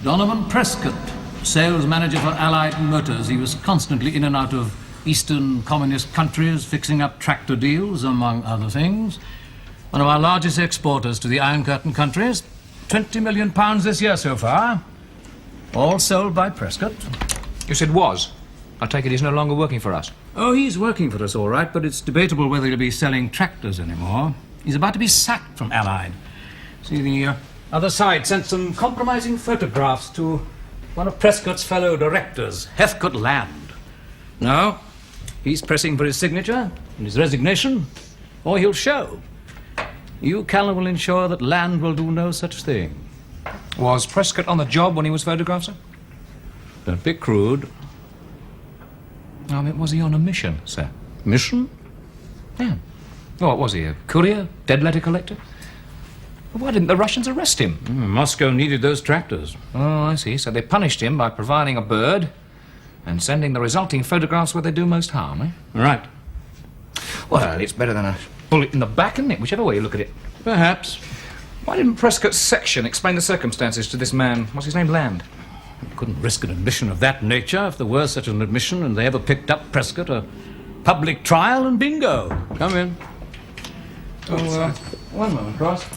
Donovan Prescott, sales manager for Allied Motors. He was constantly in and out of Eastern communist countries, fixing up tractor deals, among other things. One of our largest exporters to the Iron Curtain countries. £20 million this year so far. All sold by Prescott. You said was. I take it he's no longer working for us. Oh, he's working for us all right, but it's debatable whether he'll be selling tractors anymore. He's about to be sacked from Allied. See, the other side sent some compromising photographs to one of Prescott's fellow directors, Heathcote Land. Now, he's pressing for his signature and his resignation, or he'll show. You, Callan, will ensure that Land will do no such thing. Was Prescott on the job when he was photographed, sir? Don't be crude. I mean, was he on a mission, sir? Mission? Yeah. What was he, a courier? Dead letter collector? Well, why didn't the Russians arrest him? Moscow needed those tractors. Oh, I see. So they punished him by providing a bird and sending the resulting photographs where they do most harm, eh? Right. Well, it's better than a bullet in the back, isn't it? Whichever way you look at it. Perhaps. Why didn't Prescott's section explain the circumstances to this man? What's his name? Land? Couldn't risk an admission of that nature if there were such an admission and they ever picked up Prescott. A public trial and bingo. Come in. Oh, one moment, Cross.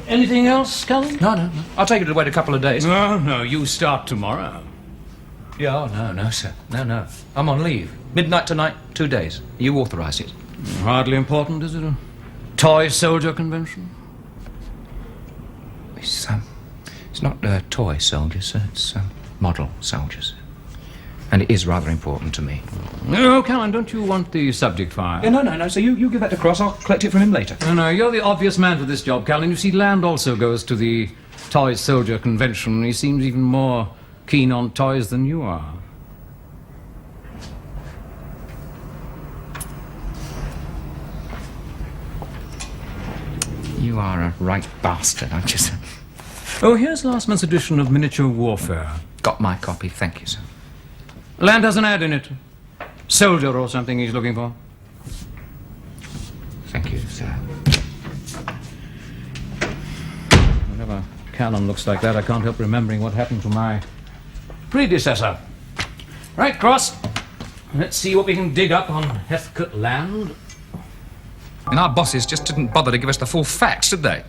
Anything else, Callan? No. I'll take it to wait a couple of days. No, you start tomorrow. Yeah, no, sir. No. I'm on leave. Midnight tonight, 2 days. You authorised it. Hardly important, is it? A toy soldier convention? It's not toy soldiers, sir. It's model soldiers. And it is rather important to me. No, Callan, don't you want the subject file? Yeah, no. So you give that to Cross. I'll collect it from him later. No, you're the obvious man for this job, Callan. You see, Land also goes to the toy soldier convention. He seems even more keen on toys than you are. You are a right bastard, aren't you, sir? Oh, here's last month's edition of Miniature Warfare. Got my copy, thank you, sir. Land has an ad in it. Soldier or something he's looking for. Thank you, sir. Whenever Callan looks like that, I can't help remembering what happened to my predecessor. Right, Cross. Let's see what we can dig up on Heathcote Land. And our bosses just didn't bother to give us the full facts, did they?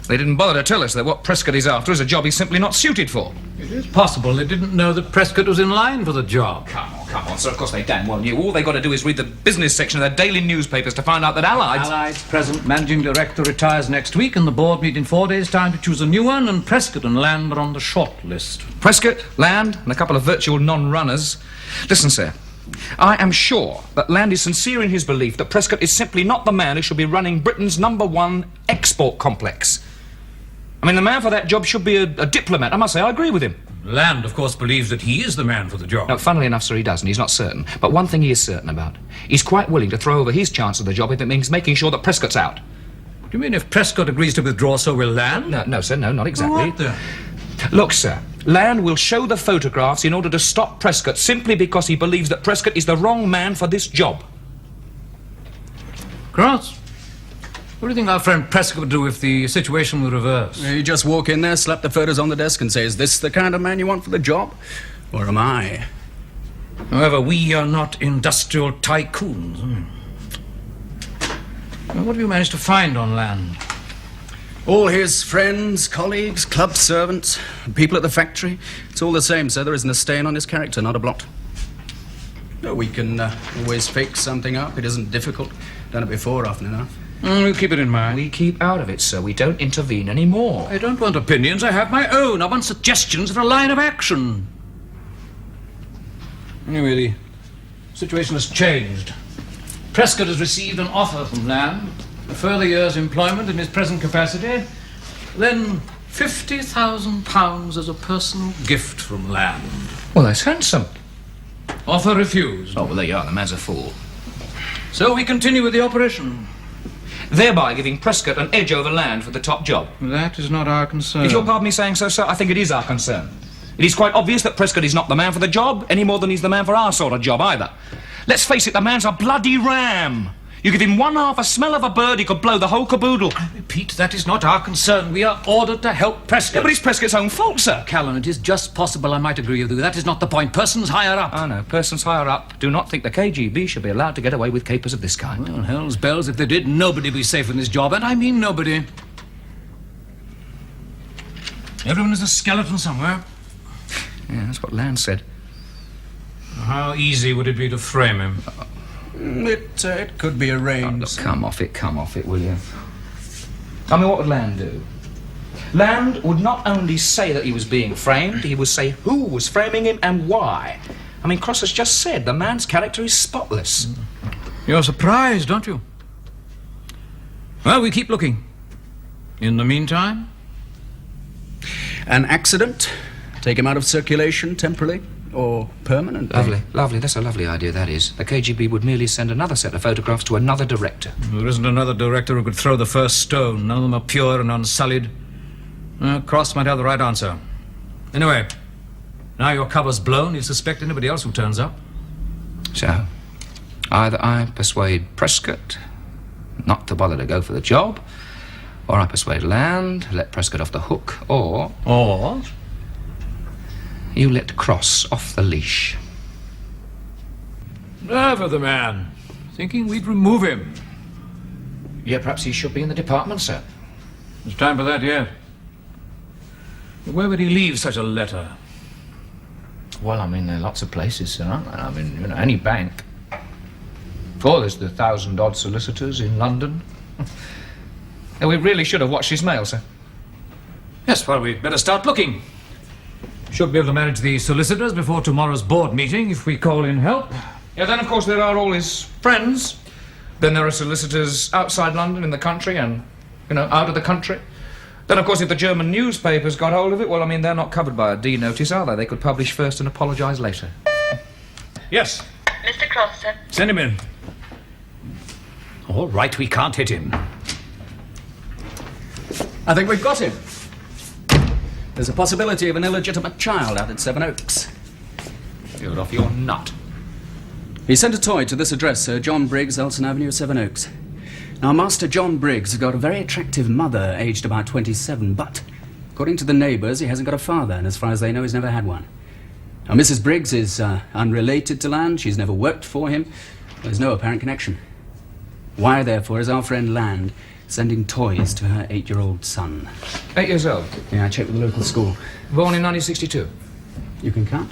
They didn't bother to tell us that what Prescott is after is a job he's simply not suited for. It is possible they didn't know that Prescott was in line for the job. Come on, sir. Of course they damn well knew. All they got to do is read the business section of their daily newspapers to find out that Allied's present managing director retires next week, and the board meet in 4 days' time to choose a new one, and Prescott and Land are on the short list. Prescott, Land, and a couple of virtual non-runners. Listen, sir. I am sure that Land is sincere in his belief that Prescott is simply not the man who should be running Britain's #1 export complex. I mean, the man for that job should be a diplomat. I must say, I agree with him. Land, of course, believes that he is the man for the job. No, funnily enough, sir, he doesn't. He's not certain. But one thing he is certain about. He's quite willing to throw over his chance of the job if it means making sure that Prescott's out. Do you mean if Prescott agrees to withdraw, so will Land? No, sir, no, not exactly. What then? Look, sir, Land will show the photographs in order to stop Prescott simply because he believes that Prescott is the wrong man for this job. Cross, what do you think our friend Prescott would do if the situation were reversed? You just walk in there, slap the photos on the desk and say, is this the kind of man you want for the job? Or am I? However, we are not industrial tycoons. Well, what have you managed to find on Land? All his friends, colleagues, club servants, people at the factory. It's all the same, sir. There isn't a stain on his character, not a blot. No, we can always fix something up. It isn't difficult. Done it before, often enough. We'll keep it in mind. We keep out of it, sir. We don't intervene anymore. I don't want opinions. I have my own. I want suggestions for a line of action. Anyway, the situation has changed. Prescott has received an offer from Land, a further year's employment in his present capacity, then £50,000 as a personal gift from Land. Well, that's handsome. Offer refused. Oh, well, there you are. The man's a fool. So we continue with the operation. Thereby giving Prescott an edge over Land for the top job. That is not our concern. If you'll pardon me saying so, sir, I think it is our concern. It is quite obvious that Prescott is not the man for the job, any more than he's the man for our sort of job, either. Let's face it, the man's a bloody ram. You give him one half a smell of a bird, he could blow the whole caboodle. I repeat, that is not our concern. We are ordered to help Prescott. Yeah, but it's Prescott's own fault, sir. Callan, it is just possible I might agree with you. That is not the point. Persons higher up. I know. Persons higher up do not think the KGB should be allowed to get away with capers of this kind. Well, hell's bells, if they did, nobody would be safe in this job, and I mean nobody. Everyone has a skeleton somewhere. Yeah, that's what Land said. How easy would it be to frame him? It could be Oh, arranged. look, come off it, will you? I mean, what would Land do? Land would not only say that he was being framed, he would say who was framing him and why. I mean, Cross has just said the man's character is spotless. You're surprised, aren't you? Well, we keep looking. In the meantime? An accident? Take him out of circulation temporarily or permanently? Lovely. That's a lovely idea, that is. The KGB would merely send another set of photographs to another director. There isn't another director who could throw the first stone. None of them are pure and unsullied. Cross might have the right answer. Anyway, now your cover's blown, you suspect anybody else who turns up? So, either I persuade Prescott not to bother to go for the job, or I persuade Land, let Prescott off the hook, or you let Cross off the leash. Never the man. Thinking we'd remove him. Yeah, perhaps he should be in the department, sir. It's time for that yet. Where would he leave such a letter? Well, I mean, there are lots of places, sir, aren't there? I mean, you know, any bank. Or there's the 1,000-odd solicitors in London. And we really should have watched his mail, sir. Yes, well, we'd better start looking. Should be able to manage the solicitors before tomorrow's board meeting if we call in help. Yeah, then, of course, there are all his friends. Then there are solicitors outside London, in the country, and, you know, out of the country. Then, of course, if the German newspapers got hold of it, well, I mean, they're not covered by a D notice, are they? They could publish first and apologise later. Yes. Mr. Cross, sir. Send him in. All right, we can't hit him. I think we've got him. There's a possibility of an illegitimate child out at Sevenoaks. You're off your nut. He sent a toy to this address, Sir John Briggs, Elson Avenue, Sevenoaks. Now, Master John Briggs has got a very attractive mother, aged about 27, but according to the neighbours, he hasn't got a father, and as far as they know, he's never had one. Now, Mrs. Briggs is unrelated to Land. She's never worked for him. There's no apparent connection. Why, therefore, is our friend Land sending toys to her 8-year-old son? 8 years old. Yeah, I checked with the local school. Born in 1962. You can count.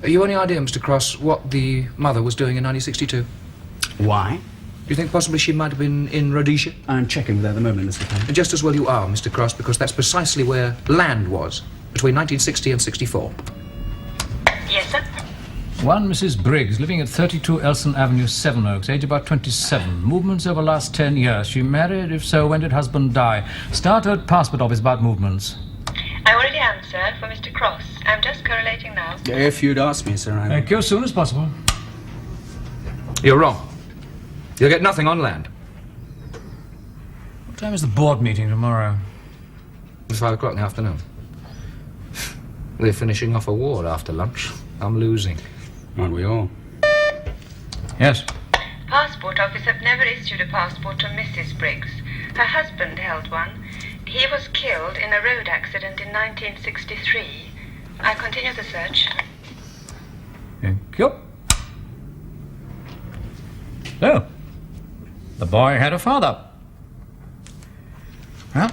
Have you any idea, Mr. Cross, what the mother was doing in 1962? Why? Do you think possibly she might have been in Rhodesia? I'm checking with her at the moment, Mr. Payne. Just as well you are, Mr. Cross, because that's precisely where Land was, between 1960 and 64. Yes, sir. One Mrs. Briggs, living at 32 Elson Avenue, Sevenoaks, age about 27. Movements over last 10 years. She married? If so, when did husband die? Start her passport office about movements. I already answered for Mr. Cross. I'm just correlating now. If you'd asked me, sir, I... Thank you, as soon as possible. You're wrong. You'll get nothing on Land. What time is the board meeting tomorrow? It's 5 o'clock in the afternoon. They're finishing off a war after lunch. I'm losing. Aren't we all? Yes. Passport office have never issued a passport to Mrs. Briggs. Her husband held one. He was killed in a road accident in 1963. I continue the search. Thank you. So, the boy had a father. Well,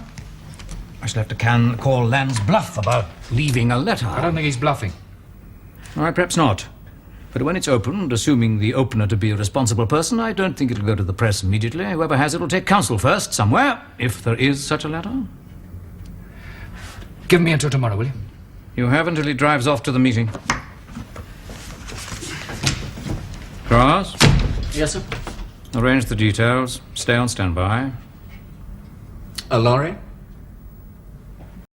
I shall have to call Land's bluff about leaving a letter. I don't think he's bluffing. All right, perhaps not. But when it's opened, assuming the opener to be a responsible person, I don't think it'll go to the press immediately. Whoever has it will take counsel first, somewhere, if there is such a letter. Give me until tomorrow, will you? You have until he drives off to the meeting. Cross, Yes, sir. arrange the details. Stay on standby. A lorry?